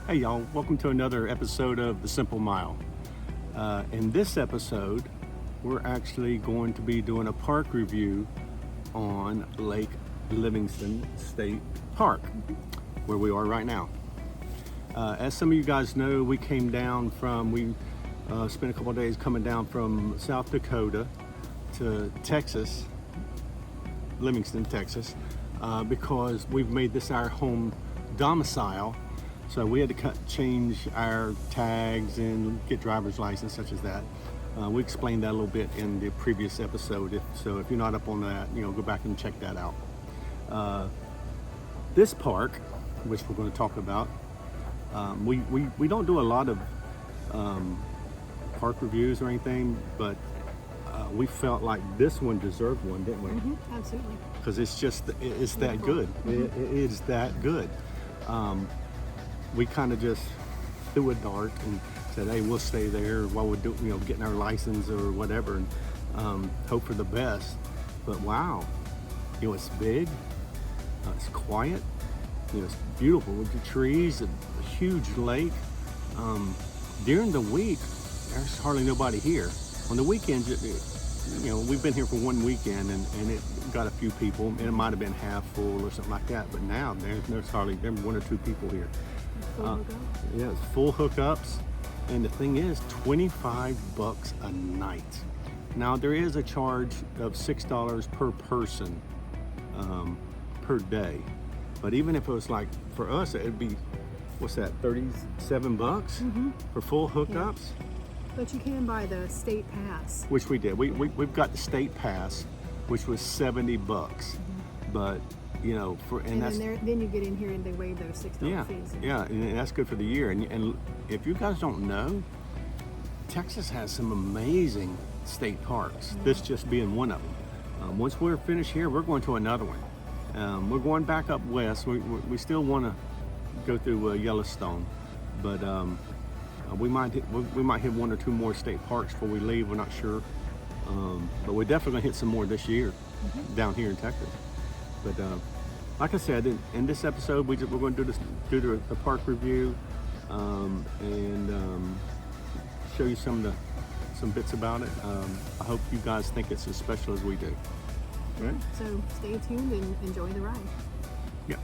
Hey y'all, welcome to another episode of The Simple Mile. In this episode, we're actually going to be doing a park review on Lake Livingston State Park, where we are right now. As some of you guys know, we came down from, we spent a couple of days coming down from South Dakota to Texas, Livingston, Texas, because we've made this our home domicile. So we had to change our tags and get driver's license, such as that. We explained that a little bit in the previous episode. So if you're not up on that, go back and check that out. This park, which we're going to talk about, we don't do a lot of park reviews or anything, but we felt like this one deserved one, didn't we? Mm-hmm, absolutely. Because it's that good. It is that good. We kind of just threw a dart and said, hey, we'll stay there while we're getting our license or whatever, and hope for the best. But wow, it's big, it's quiet, it's beautiful with the trees, a huge lake. During the week, there's hardly nobody here. On the weekends, we've been here for one weekend and it got a few people, and it might have been half full or something like that. But now there's hardly one or two people here. Yeah, it's full hookups, and the thing is, $25 a night. Now there is a charge of $6 per person per day, but even if it was like for us, it'd be what's that, $37 for full hookups. Yeah. But you can buy the state pass, Which we did. We've got the state pass, which was $70, but then you get in here and they waive those $6 fees. Yeah, and that's good for the year. And if you guys don't know, Texas has some amazing state parks. This just being one of them. Once we're finished here, we're going to another one. We're going back up west. We still want to go through Yellowstone, but we might hit one or two more state parks before we leave. We're not sure, but we're definitely gonna hit some more this year down here in Texas. But like I said, in this episode, we're going to do the park review and show you some bits about it. I hope you guys think it's as special as we do. Right? So stay tuned and enjoy the ride. Yeah.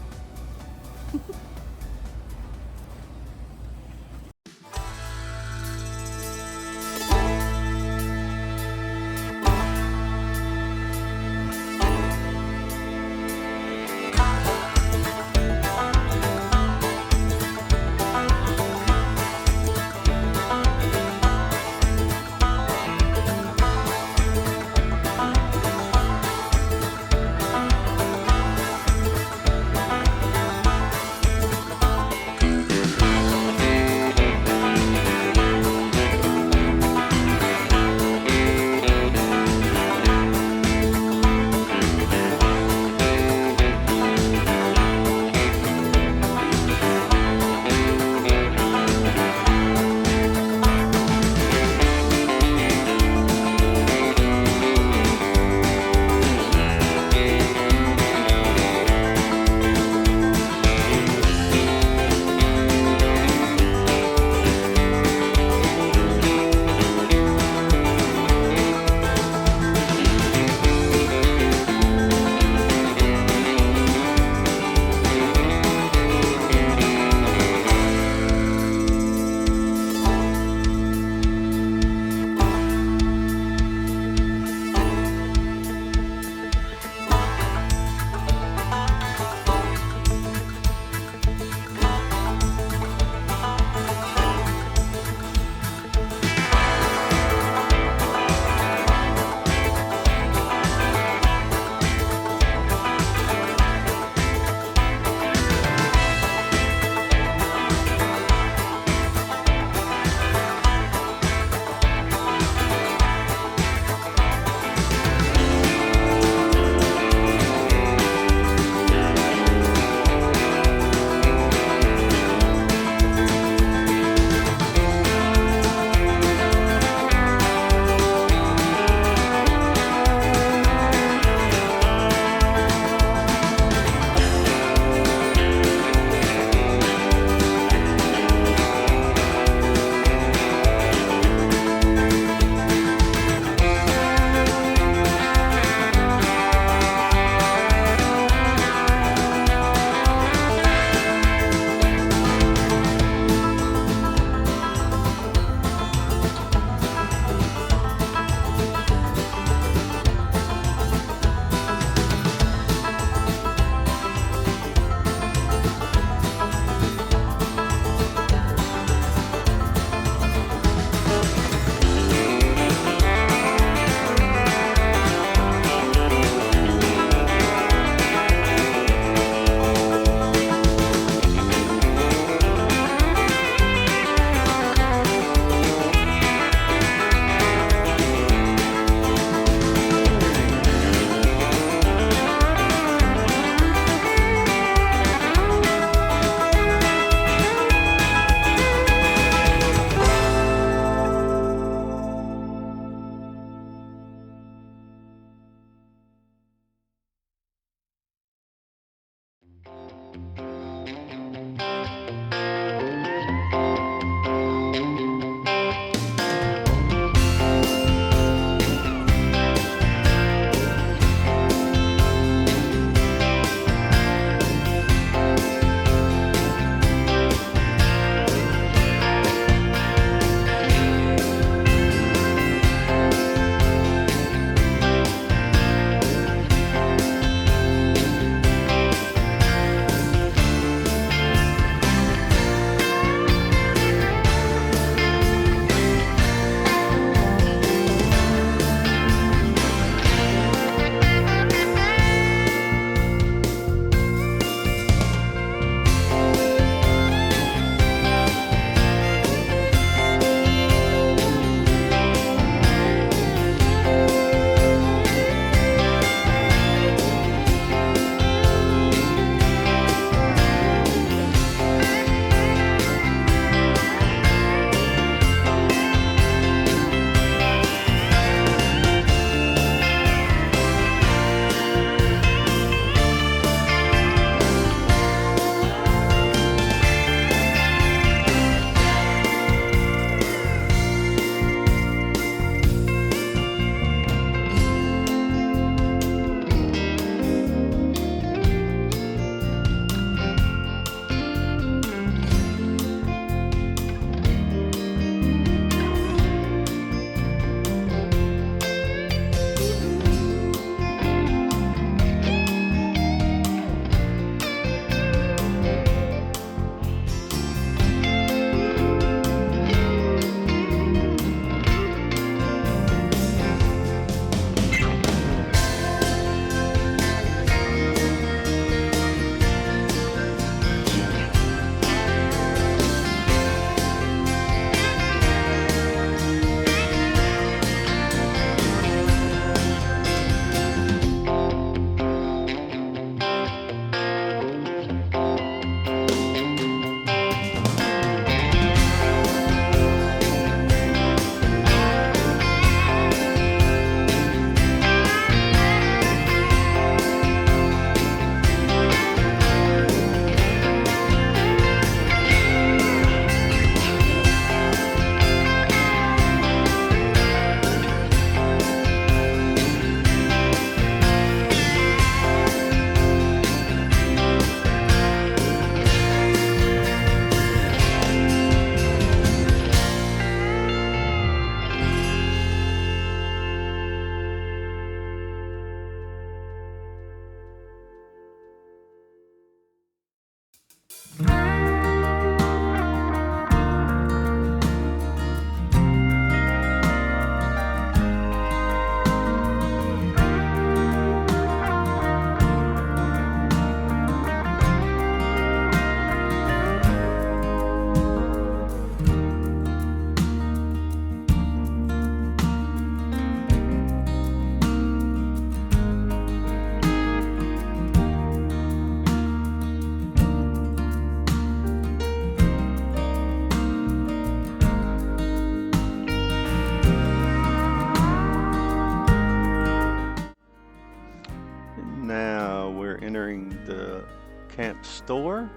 camp store.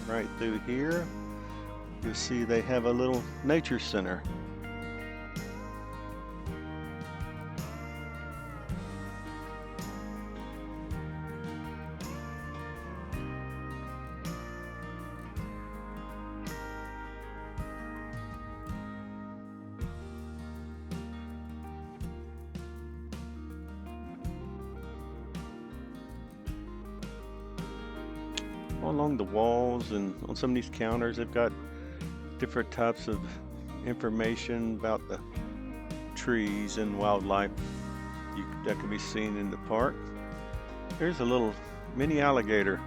Right through here, you'll see they have a little nature center. Along the walls and on some of these counters, they've got different types of information about the trees and wildlife that can be seen in the park. Here's a little mini alligator.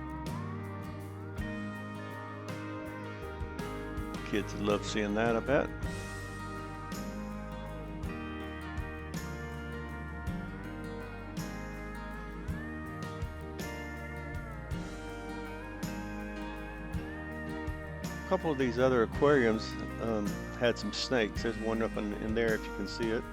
Kids would love seeing that, I bet. A couple of these other aquariums had some snakes. There's one up in there if you can see it.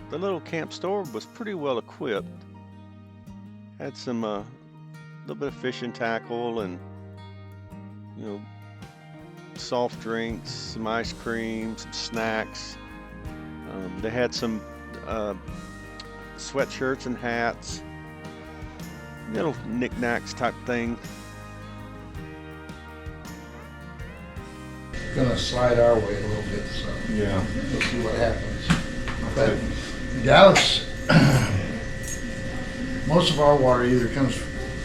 The little camp store was pretty well equipped. Had some little bit of fishing tackle and soft drinks, some ice cream, some snacks. They had some sweatshirts and hats, little knickknacks type thing. Gonna slide our way a little bit, so Yeah. we'll see what happens. But Dallas, most of our water either comes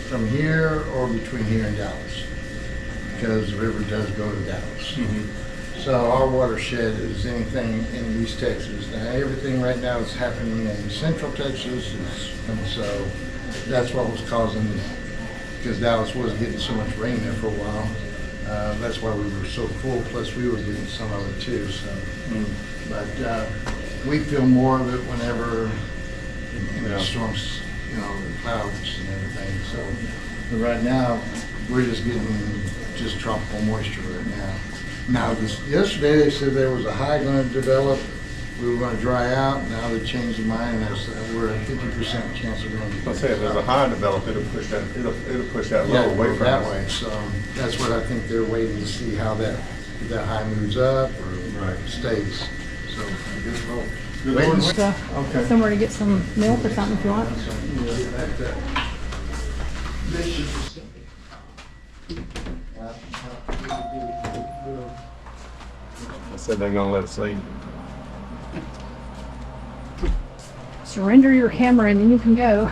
from here or between here and Dallas, because the river does go to Dallas. Mm-hmm. So our watershed is anything in East Texas. Now everything right now is happening in Central Texas, and so that's what was causing, because Dallas was getting so much rain there for a while. That's why we were so full, plus we were getting some of it too. So, but we feel more of it whenever the storms, the clouds and everything. So, but right now we're just getting just tropical moisture right now. Now, yesterday they said there was a high going to develop. We were going to dry out. Now they changed their mind, and we're at 50% chance of going to. Let's say if there's a high developed, it'll push that Yeah, low away from that us. way. So that's what I think they're waiting to see how that high moves up or stays. So I guess we'll wait and see. Okay. Somewhere to get some milk or something if you want. I said they're gonna let us leave. Surrender your camera and then you can go.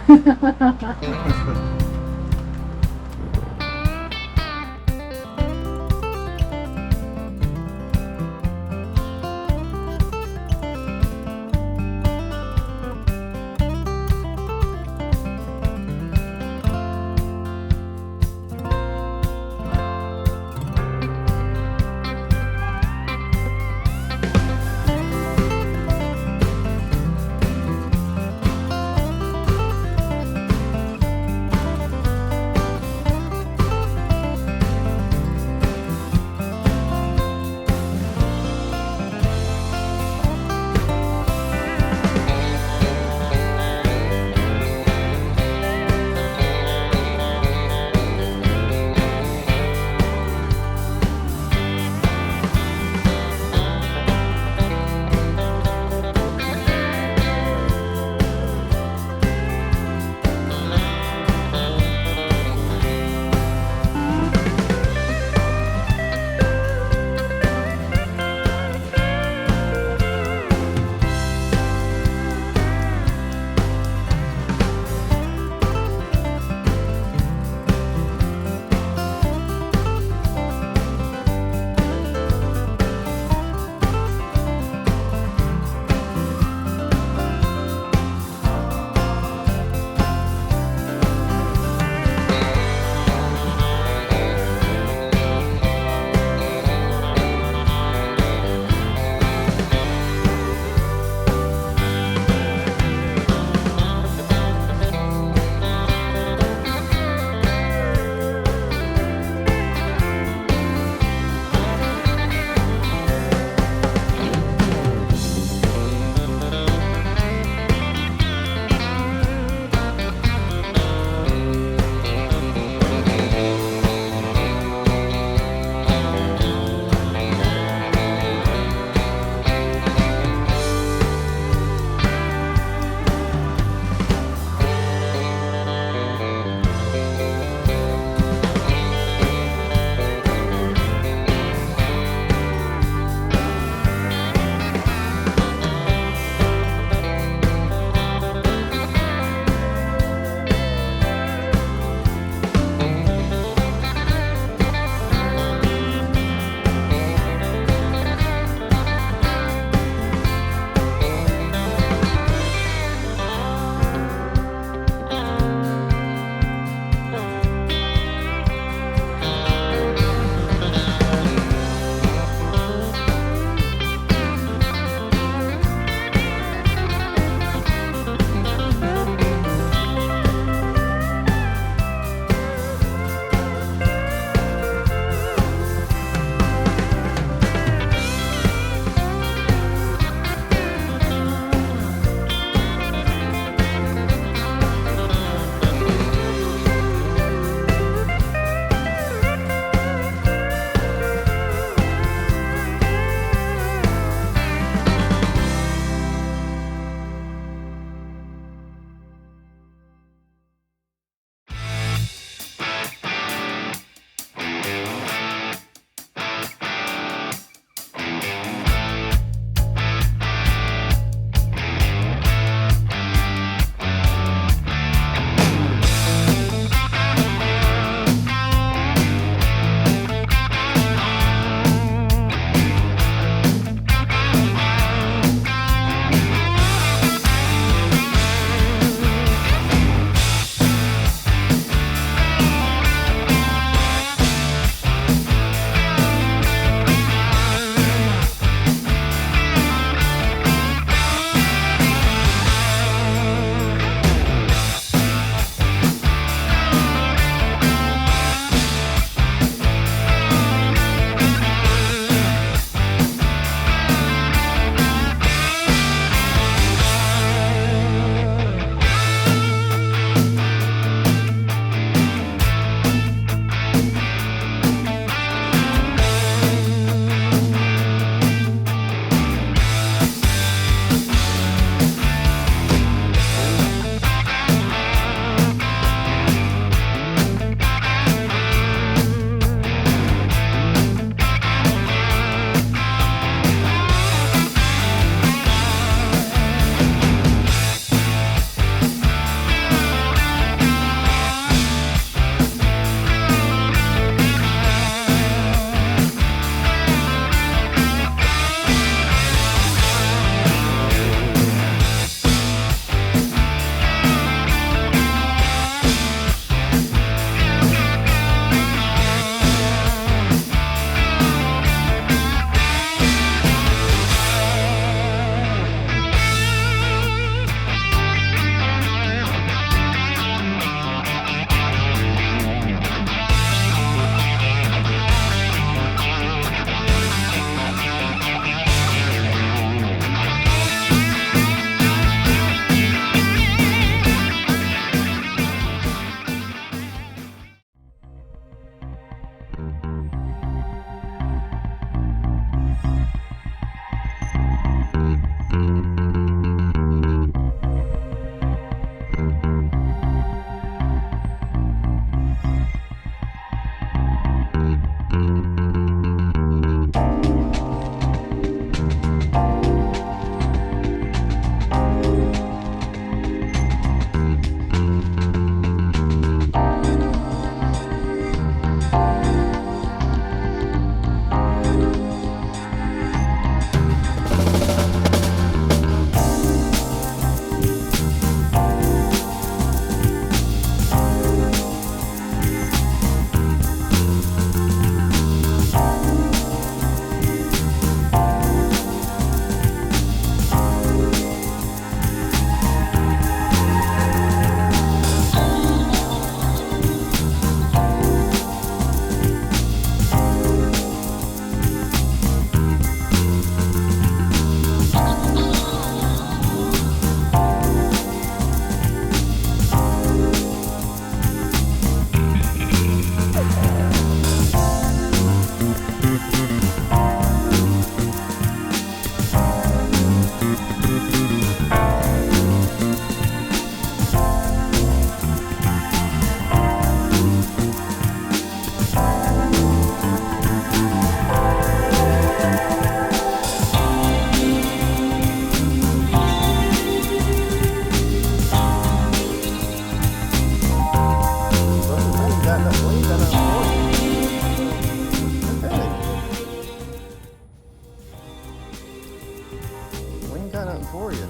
find nothing for you.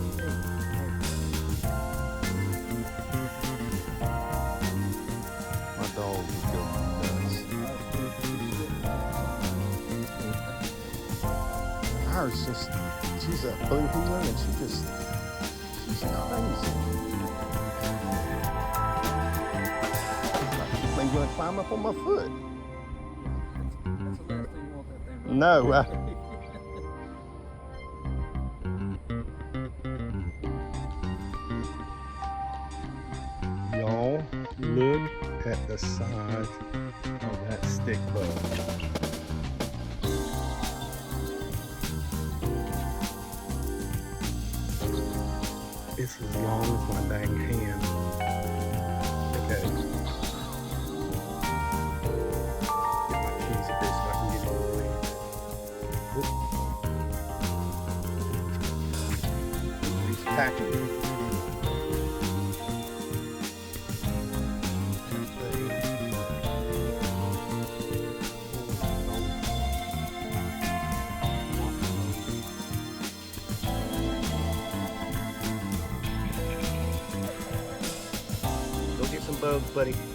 My dog would go nuts. Ours just, she's a blue heeler and she's crazy. She's gonna climb up on my foot. No. Y'all, look at the size of that stick bug. It's as long as my dang hand. Okay. Get my keys a bit so I can get all the way. He's attacking me. Go get some bugs, buddy.